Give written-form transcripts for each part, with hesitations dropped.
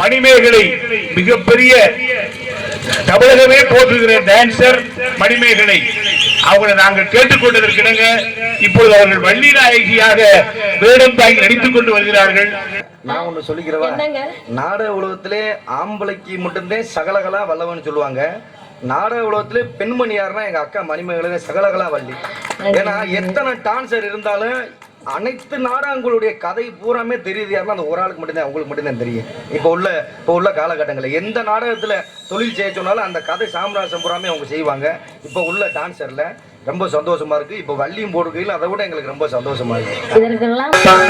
மணிமேகலை மிகப்பெரிய தமிழகமே போற்றுகிற டான்சர் மணிமேகலை. அவங்களை நாங்கள் கேட்டுக்கொண்டதற்கிணங்க இப்பொழுது அவர்கள் வள்ளி நாயகியாக வேடம் தாங்கி நடித்துக் கொண்டு வருகிறார்கள். நான் ஒண்ணு சொல்லிக்கிறவா, நாடக உலகத்திலே ஆம்பளைக்கு மட்டும்தான் சகலகலா வல்லவன்னு சொல்லுவாங்க. நாடக உலகத்திலே பெண்மணி யாருன்னா எங்க அக்கா மணிமேகலை சகலகலா வள்ளி. ஏன்னா எத்தனை டான்சர் இருந்தாலும் அனைத்து நாடகங்களுடைய கதை பூராமே தெரியுது யாருன்னா அந்த ஒரு ஆளுக்கு மட்டும்தான், அவங்களுக்கு மட்டும்தான் தெரியும். இப்போ உள்ள காலகட்டங்களில் எந்த நாடகத்தில் தொழில் செய்ய சொன்னாலும் அந்த கதை சாம்ராஜ்யம் பூராமே அவங்க செய்வாங்க. இப்போ உள்ள டான்சர்ல ரொம்ப சந்தோஷமா இருக்கு. இப்போ வள்ளியும் போடுகையில் அதை விட எங்களுக்கு ரொம்ப சந்தோஷமா இருக்கு.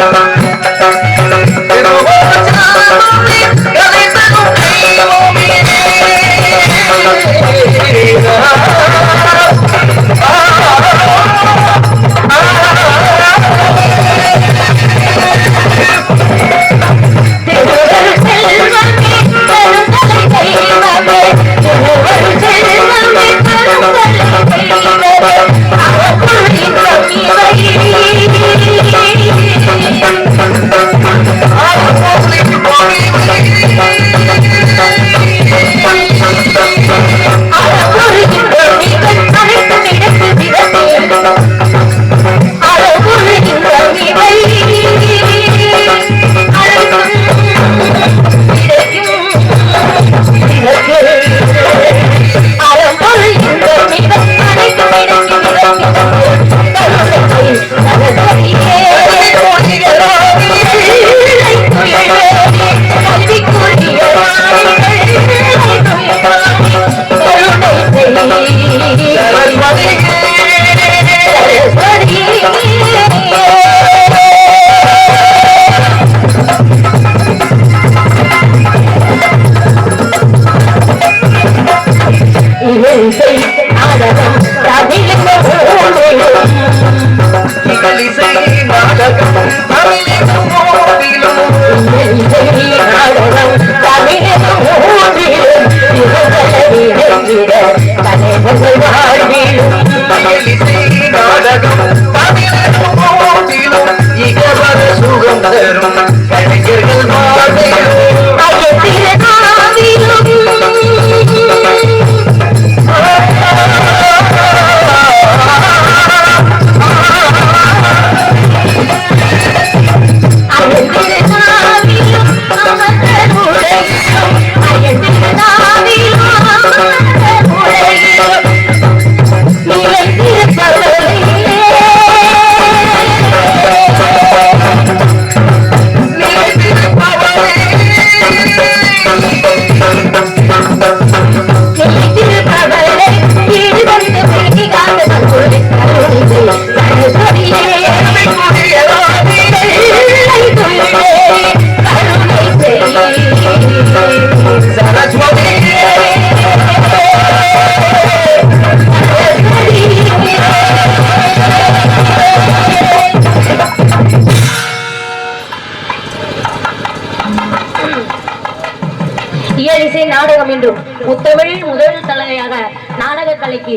இயலிசை நாடகம் என்றும் முத்தமிழ் முதல் தலையாக நாடக கலைக்கு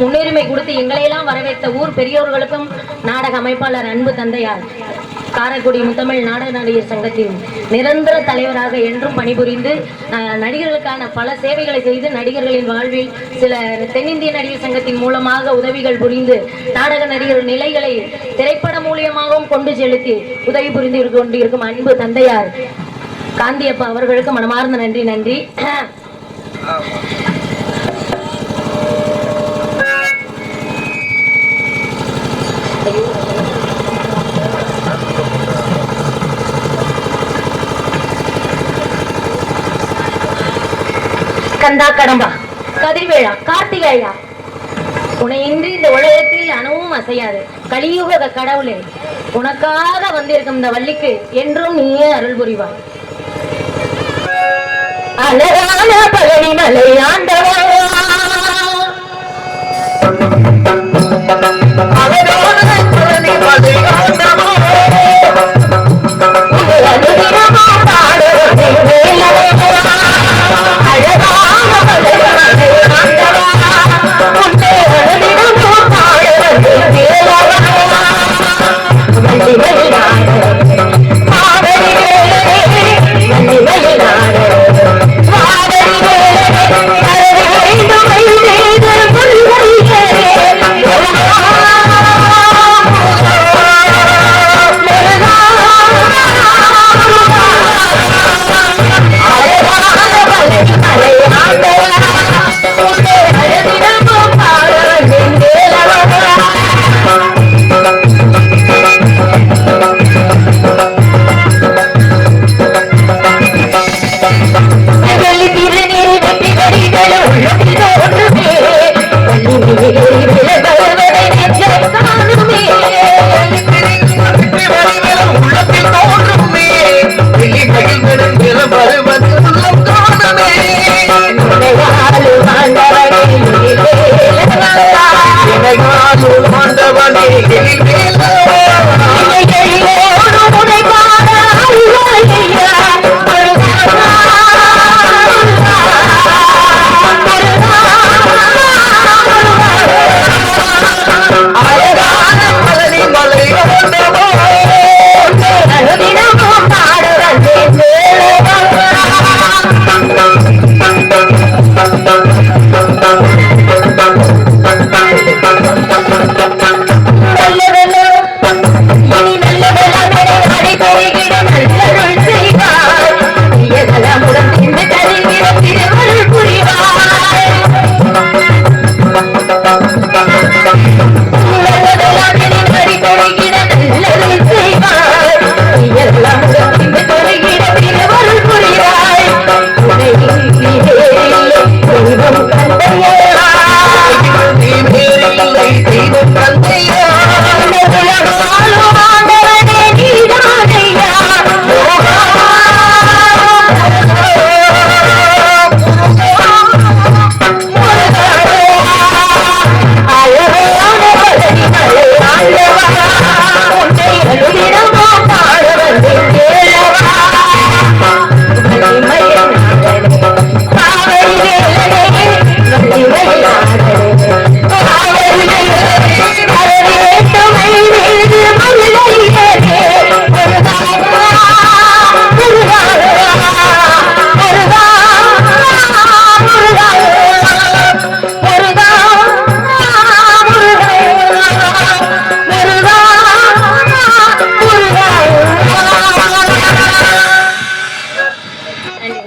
முன்னுரிமை கொடுத்து எங்களையெல்லாம் வரவேற்ற ஊர் பெரியோர்களுக்கும் நாடக அமைப்பாளர் அன்பு தந்தையார் காரைக்குடி முத்தமிழ் நாடக நடிகர் சங்கத்தின் நிரந்தர தலைவராக என்றும் பணிபுரிந்து நடிகர்களுக்கான பல சேவைகளை செய்து நடிகர்களின் வாழ்வில் சில தென்னிந்திய நடிகர் சங்கத்தின் மூலமாக உதவிகள் புரிந்து நாடக நடிகர் நிலைகளை திரைப்படம் மூலியமாகவும் கொண்டு செலுத்தி உதவி புரிந்து கொண்டிருக்கும் அன்பு தந்தையார் காந்தியப்பா அவர்களுக்கு மனமார்ந்த நன்றி. நன்றி. கந்தா கடம்பா கதிர்வேளா கார்த்திகேயா உன்னை இன்றி இந்த உலகத்தில் அணுவும் அசையாது. கலியுக கடவுளே, உனக்காக வந்திருக்கும் இந்த வள்ளிக்கு என்றும் நீயே அருள் புரிவாய். அழகான பழனி மலை ஆண்டவா, வள்ளி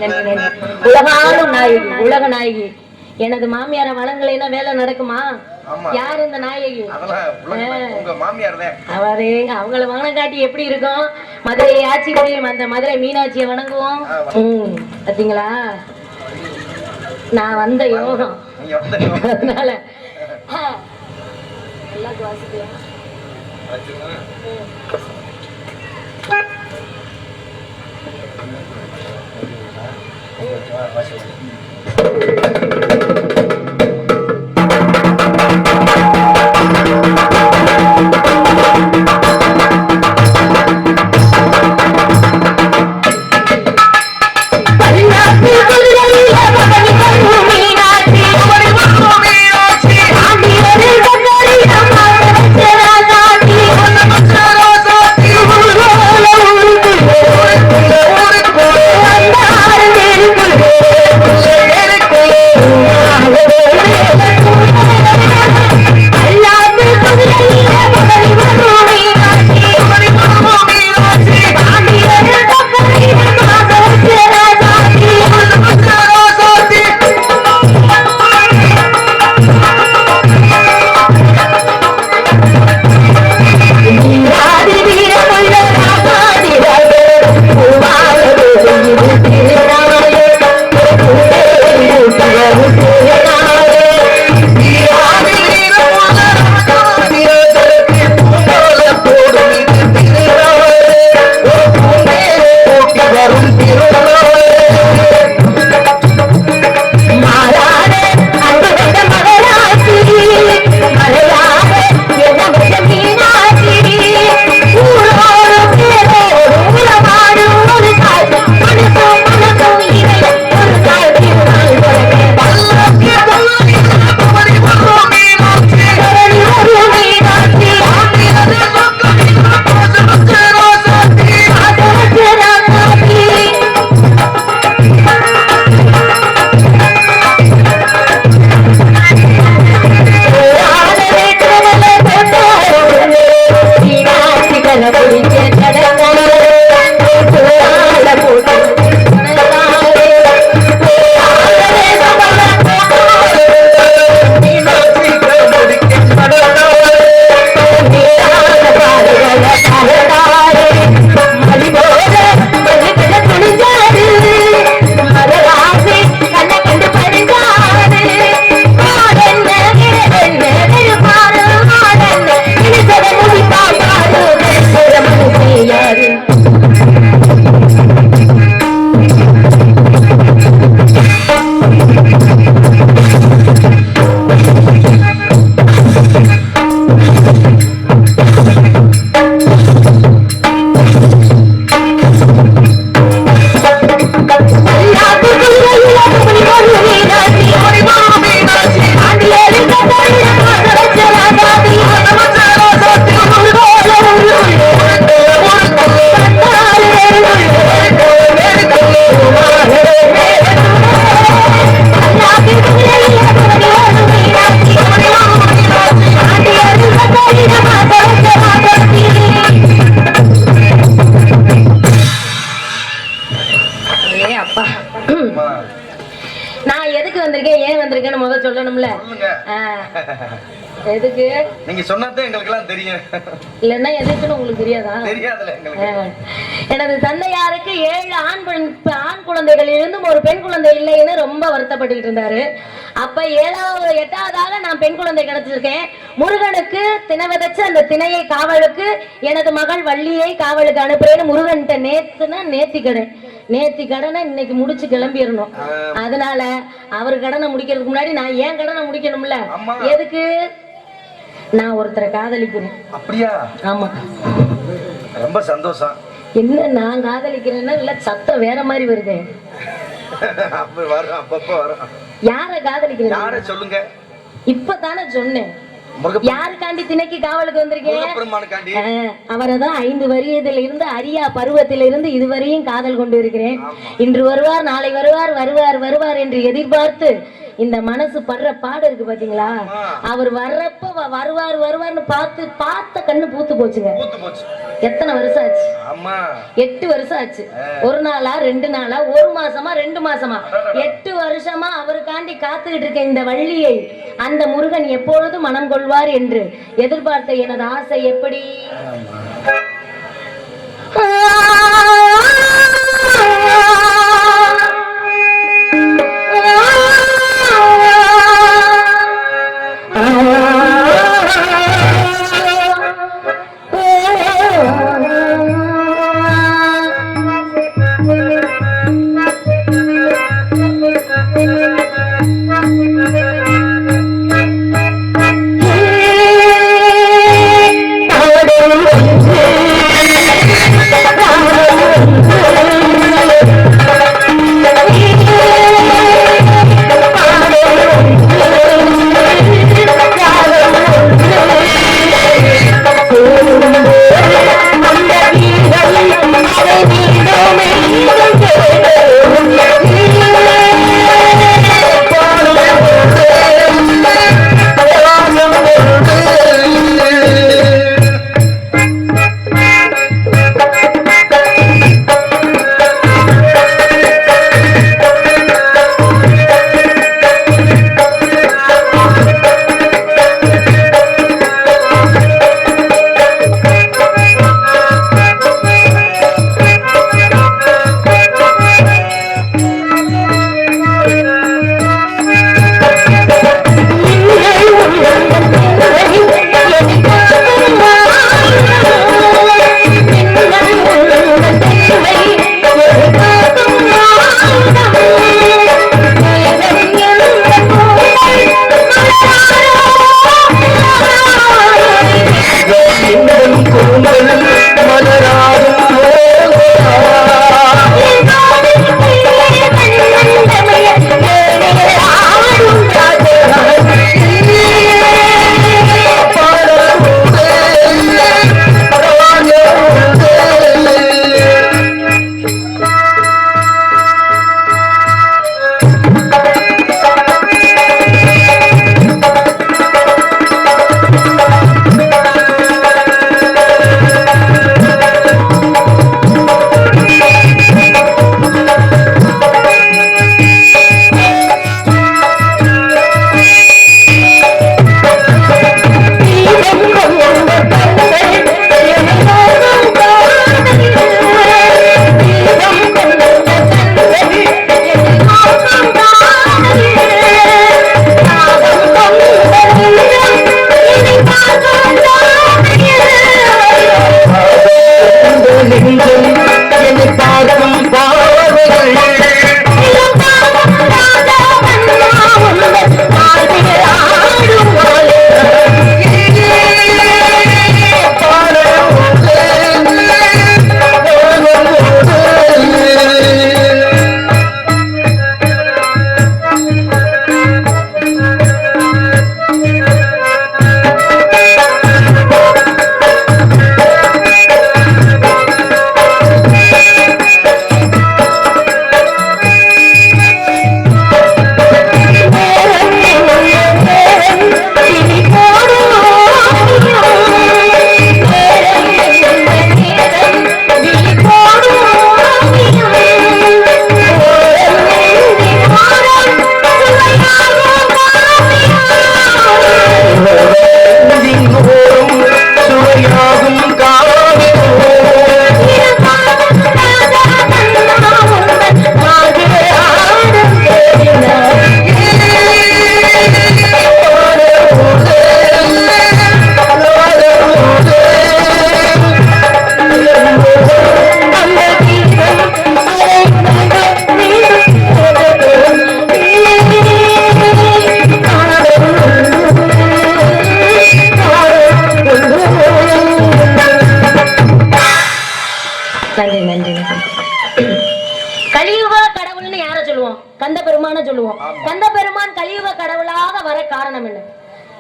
நன்றி நன்றி. உலகாலும் நாயகி, உலக நாயகி. எனது மாமியார வளங்களைனா வேலை நடக்குமா? ஆமா. யார் இந்த நாயகி? உங்க மாமியார் தான். அவரே அவங்கள வணங்க காட்டி எப்படி இருக்கும்? மதுரை ஆட்சி புரியும் அந்த மதுரை மீனாட்சியை வணங்குவோம். பாத்தீங்களா நான் வந்த யோகம். அதனால எல்லாத்துக்கும் வாசிக்கலாம். நான் எதுக்கு வந்திருக்கேன் ஏன் வந்திருக்கேன்னு முதல்ல சொல்லணும்ல. எதுக்கு நீங்க சொன்னதே எங்களுக்கு எல்லாம் தெரியும். இல்லன்னா எதுக்குன்னு உங்களுக்கு தெரியாதா? தெரியாதுல எங்களுக்கு. எனது தந்தையாருக்கு 7 ஆண் குழந்தைகள் இருந்தும் ஒரு பெண் குழந்தை இல்லைன்னு ரொம்ப வருத்தப்பட்டுக்கிட்டு இருந்தாரு. அப்ப 8வதாக நான் பெண் குழந்தை கிடைச்சிருக்கேன். முருகனுக்கு திணை விதைச்சு அந்த திணையை காவலுக்கு எனது மகள் வள்ளியை காவலுக்கு அனுப்புறேன்னு முருகன்கிட்ட நேத்தி கடனை இன்னைக்கு முடிச்சு கிளம்பிடணும். அதனால அவர் கடனை முடிக்கிறதுக்கு முன்னாடி நான் ஏன் கடனை முடிக்கணும்ல. எதுக்கு? நான் ஒருத்தரை காதலிக்கிறேன். அப்படியா? ஆமா. ரொம்ப சந்தோஷம். என்ன நான் காதலிக்கிறேன்னா இல்ல சத்தம் வேற மாதிரி வருது. யார காதலிக்கிறேன்? யார சொல்லுங்க. இப்பதானே சொன்னேன். யாருக்காண்டி திணைக்கு காவலுக்கு வந்திருக்கேன்? அவரைதான் 5 வயதில் இருந்து அரியா பருவத்தில இருந்து இதுவரையும் காதல் கொண்டு இருக்கிறேன். இன்று வருவார், நாளை வருவார், வருவார் வருவார் என்று எதிர்பார்த்து இந்த மனசு படுற பாடு இருக்கு பாத்தீங்களா? அவர் வர்றப்ப வருவார்னு பார்த்த கண்ணு பூத்து போச்சுங்க. எத்தனை வருஷம் ஆச்சு? 8 வருஷம் ஆச்சு. 1 நாளா 2 நாளா 1 மாசமா 2 மாசமா 8 வருஷமா அவருக்காண்டி காத்துக்கிட்டு இருக்க இந்த வள்ளியை அந்த முருகன் எப்பொழுது மனம் கொள்வார் என்று எதிர்பார்த்த எனது ஆசை எப்படி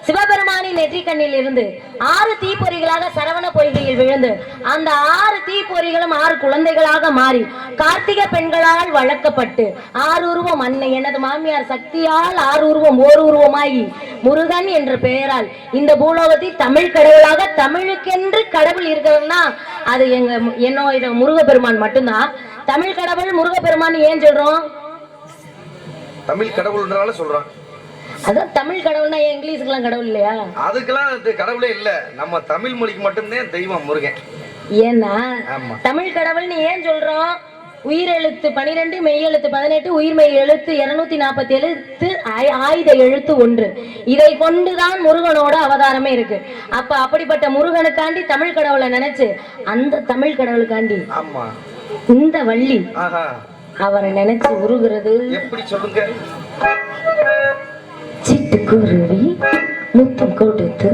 சிவபெருமானின் நெற்றிக்கண்ணில் இருந்து 6 தீப்பொறிகளாக சரவண பொய்கையில் விழுந்து அந்த 6 தீப்பொறிகளும் 6 குழந்தைகளாக மாறி கார்த்திகை பெண்களால் வளர்க்கப்பட்டு 6 உருவம் அன்னை எனது மாமியார் சக்தியால் 6 உருவம் ஓர் உருவமாகி முருகன் என்ற பெயரால் இந்த பூலோகத்தில் தமிழ் கடவுளாக தமிழுக்கென்று கடவுள் இருக்கிறதுனா அது என்னோட முருகப்பெருமான் மட்டும்தான். தமிழ் கடவுள் முருகப்பெருமான் ஏன் சொல்றோம்? தமிழ் கடவுள்ன்றனால சொல்றோம். அதான் தமிழ் கடவுள்னா இங்கிலீஷுக்கெல்லாம் கடவுள் இல்லையா? அதுக்கெல்லாம் கடவுளே இல்ல, நம்ம தமிழ் மொழிக்கு மட்டும்தான் தெய்வம் முருகன். ஏன்னா தமிழ் கடவுள்னு ஏன் சொல்றோம்? உயிரெழுத்து 12, மெய்யெழுத்து 18, உயிர்மெய் எழுத்து 247, ஆயுத எழுத்து 1. இதை கொண்டுதான் முருகனோட அவதாரமே இருக்கு. அப்ப அப்படிப்பட்ட முருகனுக்காண்டி தமிழ் கடவுளை நினைச்சு அந்த தமிழ் கடவுளுக்காண்டி இந்த வள்ளி அவரை நினைச்சு உருகிறது. எப்படி சொல்லுங்க? சிட்டுக்குருவி முத்தம் கொடுத்து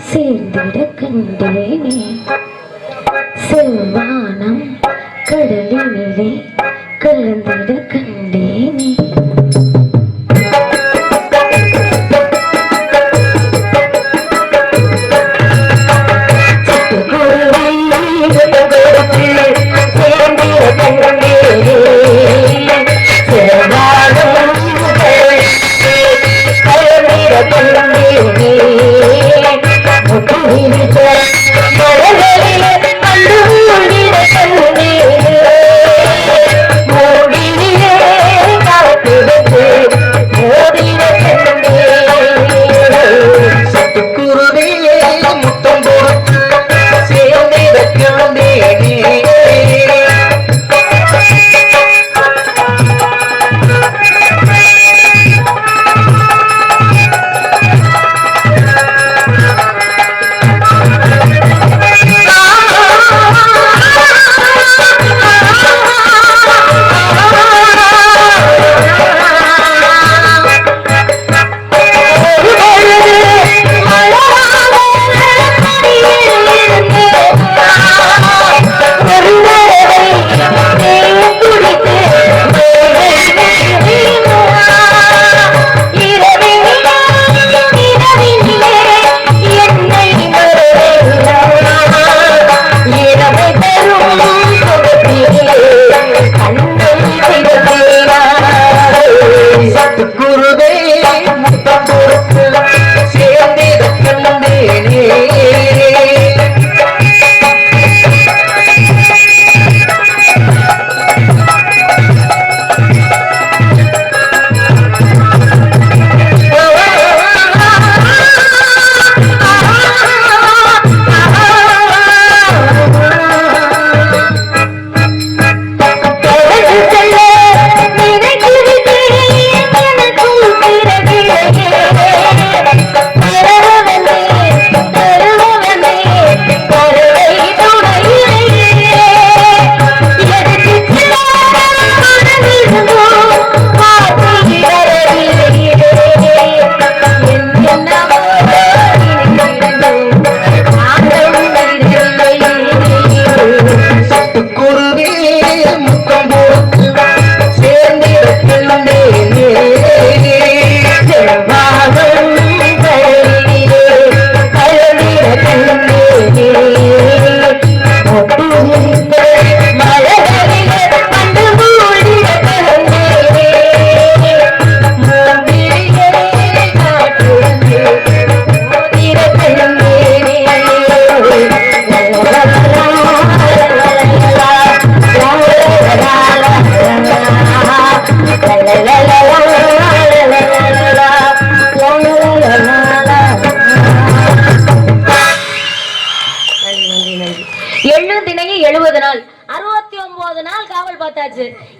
சேர்ந்திட கண்டேனே, செவ்வானம் கடலினிலே கலந்திட கண்டேனே.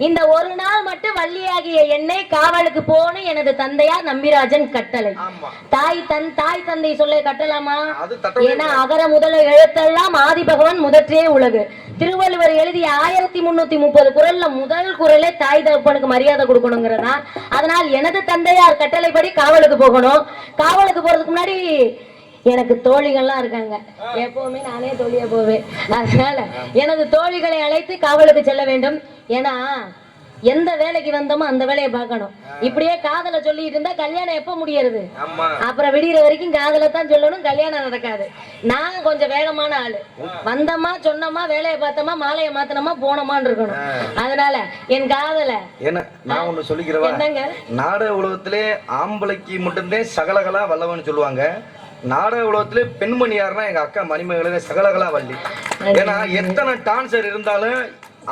இந்த ஒரு நாள் மட்டும் வள்ளியாகிய என்னை காவலுக்கு போன எனது தந்தையார் நம்பிராஜன் கட்டளை. தாய் தந்தை சொல்ல கட்டலாமா? ஏன்னா அகர முதல எழுத்தெல்லாம் ஆதி பகவான் முதற்றே உலகு. திருவள்ளுவர் எழுதிய 1330 குறள்ல முதல் குறளே தாய் தகப்பனுக்கு மரியாதை கொடுக்கணுங்கிறதா. அதனால் எனது தந்தையார் கட்டளைப்படி காவலுக்கு போகணும். காவலுக்கு போறதுக்கு முன்னாடி எனக்கு தோழிகள்லாம் இருக்காங்க. எப்பவுமே நானே தோழியா போவேன். அதனால எனது தோழிகளை அழைத்து காவலுக்கு செல்ல வேண்டும். ஏன்னா எந்த வேலைக்கு வந்தோமோ அந்த வேலையை பார்க்கணும். இப்படியே காதல சொல்லிட்டு இருந்தா கல்யாணம் எப்ப முடியறது? அப்புறம் விடிகிற வரைக்கும் காதல தான் சொல்லணும், கல்யாணம் நடக்காது. நான் கொஞ்சம் வேகமான ஆளு. வந்தோமா சொன்னோமா வேலையை பார்த்தோமா மாலையை மாத்தனமா போனோமான்னு இருக்கணும். அதனால என் காதல என்ன நான் ஒண்ணு சொல்லிக்கிறவா, நாடக உலகத்திலே ஆம்பளைக்கு மட்டும்தான் சகலகலா வல்லவன்னு சொல்லுவாங்க. நாடக உலகத்திலே பெண்மணி யாருன்னா எங்க அக்கா மணிமேகலை சகலகலா வள்ளி. ஏன்னா எத்தனை டான்சர் இருந்தாலும்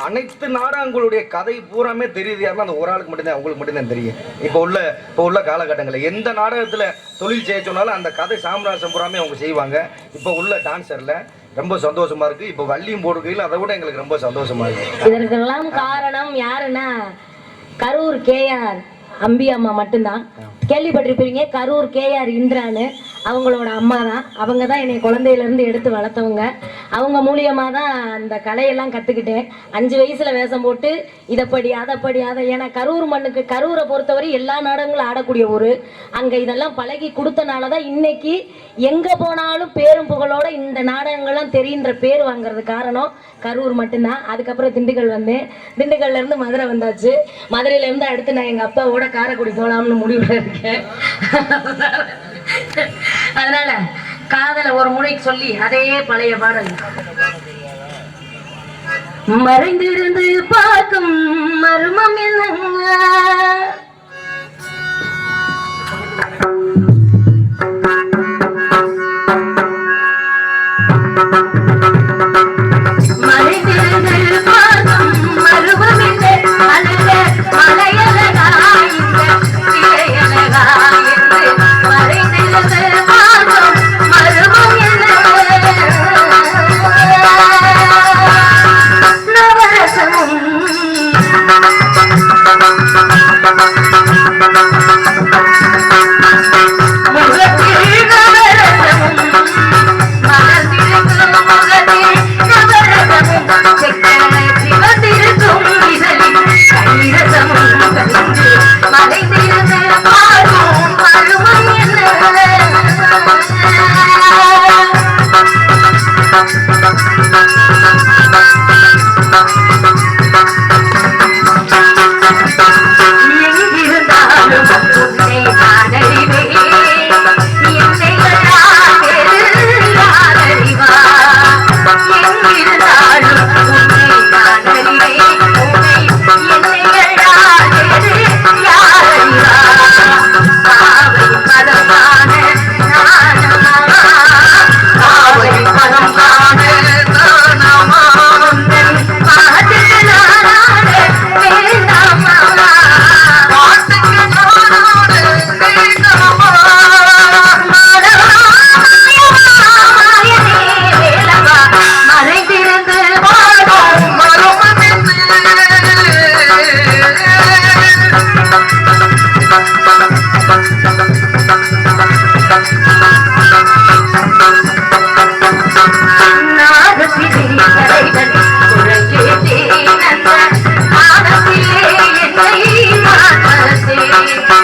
அனைத்து நாடகங்களுடைய கதை பூராமே தெரியுது யாருன்னா அந்த ஒரு ஆளுக்கு மட்டும்தான், அவங்களுக்கு மட்டும்தான் தெரியும். இப்போ உள்ள காலகட்டங்களில் எந்த நாடகத்துல தொழில் செய்ய சொன்னாலும் அந்த கதை சாம்ராஜ்யம் பூராமே அவங்க செய்வாங்க. இப்போ உள்ள டான்சர்ல ரொம்ப சந்தோஷமா இருக்கு. இப்போ வள்ளியும் போடுகையில் அதை விட எங்களுக்கு ரொம்ப சந்தோஷமா இருக்கு. இதற்கெல்லாம் காரணம் யாருன்னா கரூர் கேஆர் அம்பி அம்மா மட்டும்தான். கேள்விப்பட்டிருப்பீங்க, கரூர் கேஆர் இந்திரான்னு அவங்களோட அம்மா தான். அவங்க தான் என்னை குழந்தையிலேருந்து எடுத்து வளர்த்தவங்க. அவங்க மூலியமாக தான் அந்த கலையெல்லாம் கற்றுக்கிட்டேன். 5 வயசில் வேஷம் போட்டு இதைப்படி அதைப்படி அதை, ஏன்னா கரூர் மண்ணுக்கு கரூரை பொறுத்தவரை எல்லா நாடகங்களும் ஆடக்கூடிய ஊர். அங்கே இதெல்லாம் பழகி கொடுத்தனால தான் இன்னைக்கு எங்கே போனாலும் பேரும் புகழோட இந்த நாடகங்கள்லாம் தெரியுன்ற பேர் வாங்குறது காரணம் கரூர் மட்டும்தான். அதுக்கப்புறம் திண்டுக்கல் வந்தேன். திண்டுக்கல்லேருந்து மதுரை வந்தாச்சு. மதுரையிலேருந்து அடுத்து நான் எங்கள் அப்பாவோட காரைக்குடி போகலாம்னு முடிவில் இருக்கேன். அதனால காதல ஒரு முறைக்கு சொல்லி அதே பழைய பாடல். மறைந்திருந்து பார்க்கும் மர்மம் என்ன, மறைந்திருந்து பார்க்கும் மர்மம் என்ன, அழக மலையழகா இந்த சிலையழகா என்று மறைந்திருந்து பார்க்கும் மர்மம் என்ன, நவரசமும் முகத்தில் நவரசமும் மலர்ந்திருக்கும் முகத்தில் நவரசமும் சிவந்திருக்கும் இதழில் கைரசமும் கலந்து மறைந்திருந்து பார்க்கும் மர்மம் என்ன. எங்கிருந்தாலும் உன்னை நான் அறிவேன், என்னை யார் அறிவார். எங்கிருந்தாலும் உன்னை நான் அறிவேன், உன்னை என்னை யார் அறிவார். காவல் பதம் காண காவல் பதம் காண பாட்டுக்கு நானாட வேண்டாமா, பாட்டுக்கு நானாட வேண்டாமா, வேலவா மறைந்திருந்து வாழும் மர்மம் என்ன. நாகத்திலே கலைகள் குரங்கேற்றேன் அந்த நாகத்திலே என்னை நான் மறந்தேன்.